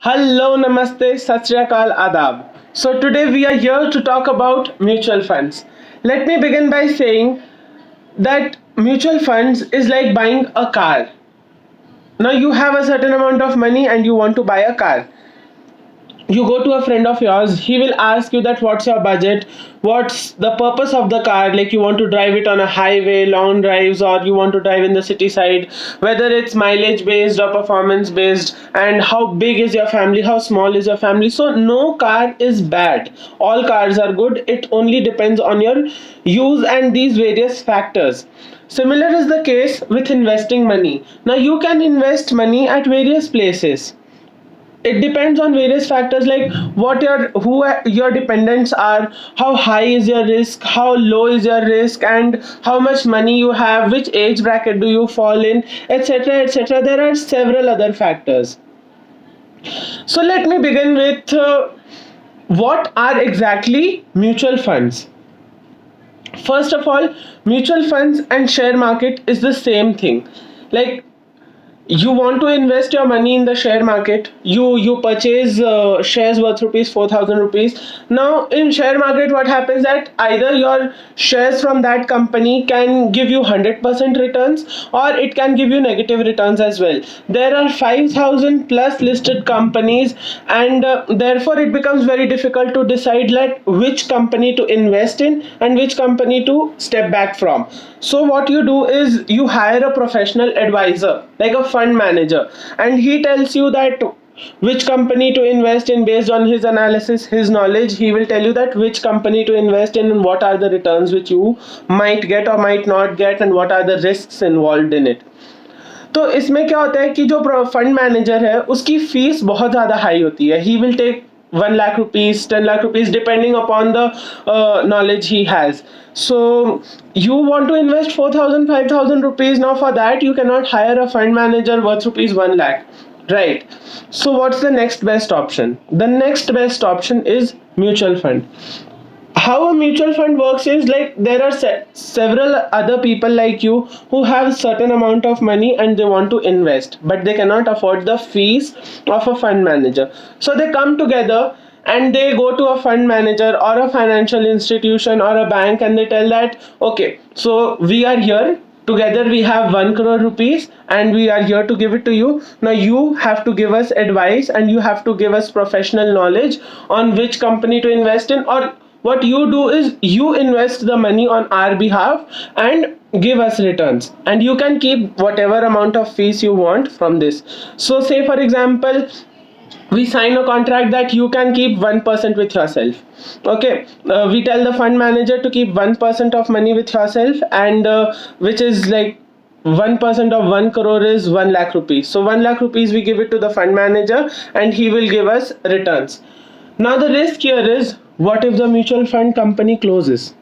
Hello, namaste, sat sri akal, adab. So today we are here to talk about mutual funds. Let me begin by saying that mutual funds is like buying a car. Now you have a certain amount of money and you want to buy a car. You go to a friend of yours, he will ask you that what's your budget, what's the purpose of the car, like you want to drive it on a highway, long drives, or you want to drive in the city side, whether it's mileage based or performance based, and how big is your family, how small is your family. So no car is bad, all cars are good, it only depends on your use and these various factors. Similar is the case with investing money. Now you can invest money at various places. It depends on various factors like what your who your dependents are, how high is your risk, how low is your risk, and how much money you have, which age bracket do you fall in, etc, etc. There are several other factors. So let me begin with what are exactly mutual funds. First of all, mutual funds and share market is the same thing. Like, you want to invest your money in the share market, you purchase shares worth rupees 4000 rupees. Now in share market, what happens that either your shares from that company can give you 100% returns, or it can give you negative returns as well. There are 5000 plus listed companies, and therefore it becomes very difficult to decide like which company to invest in and which company to step back from. So what you do is you hire a professional advisor like a fund manager, and he tells you that which company to invest in based on his analysis, his knowledge. He will tell you that which company to invest in and what are the returns which you might get or might not get, and what are the risks involved in it. तो इसमें क्या होता है कि जो fund manager है उसकी fees बहुत ज़्यादा हाई होती है. He will take 1 lakh rupees, 10 lakh rupees, depending upon the knowledge he has. So you want to invest 4,000, 5,000 rupees. Now for that you cannot hire a fund manager worth rupees 1 lakh. Right. So what's the next best option? The next best option is mutual fund. How a mutual fund works is like there are several other people like you who have certain amount of money and they want to invest, but they cannot afford the fees of a fund manager. So they come together and they go to a fund manager or a financial institution or a bank, and they tell that, okay, so we are here together, we have 1 crore rupees and we are here to give it to you. Now you have to give us advice and you have to give us professional knowledge on which company to invest in, or what you do is you invest the money on our behalf and give us returns, and you can keep whatever amount of fees you want from this. So say for example, we sign a contract that you can keep 1% with yourself. Okay, we tell the fund manager to keep 1% of money with yourself, and which is like 1% of 1 crore is 1 lakh rupees. So 1 lakh rupees we give it to the fund manager and he will give us returns. Now the risk here is, what if the mutual fund company closes?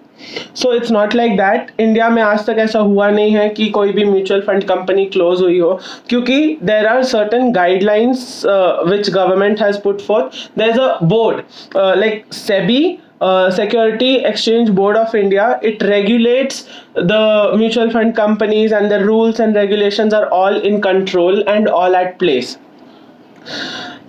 So it's not like that. India में आज तक ऐसा हुआ नहीं है कि कोई भी म्यूचुअल फंड कंपनी क्लोज हुई हो, क्योंकि there are certain guidelines which government has put forth. There's a board like SEBI, Security Exchange Board of India. It regulates the mutual fund companies, and the rules and regulations are all in control and all at place.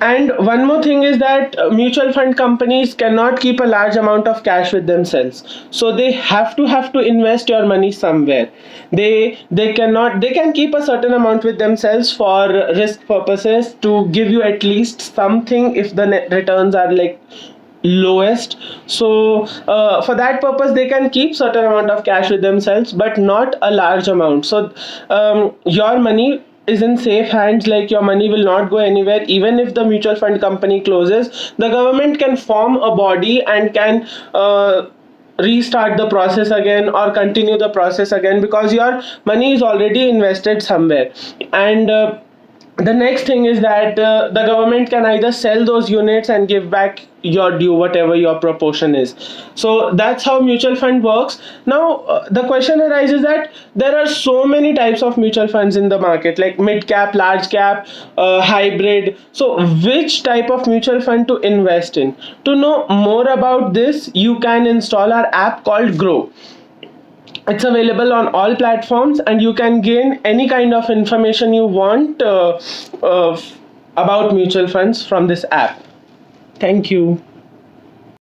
And one more thing is that mutual fund companies cannot keep a large amount of cash with themselves. So they have to invest your money somewhere. They cannot, they can keep a certain amount with themselves for risk purposes to give you at least something if the net returns are like lowest. So for that purpose they can keep certain amount of cash with themselves, but not a large amount. So your money is in safe hands, like your money will not go anywhere. Even if the mutual fund company closes, the government can form a body and can restart the process again or continue the process again, because your money is already invested somewhere. And the next thing is that the government can either sell those units and give back your due, whatever your proportion is. So that's how mutual fund works. Now the question arises that there are so many types of mutual funds in the market, like mid cap, large cap, hybrid. So which type of mutual fund to invest in? To know more about this, you can install our app called Groww. It's available on all platforms and you can gain any kind of information you want about mutual funds from this app. Thank you.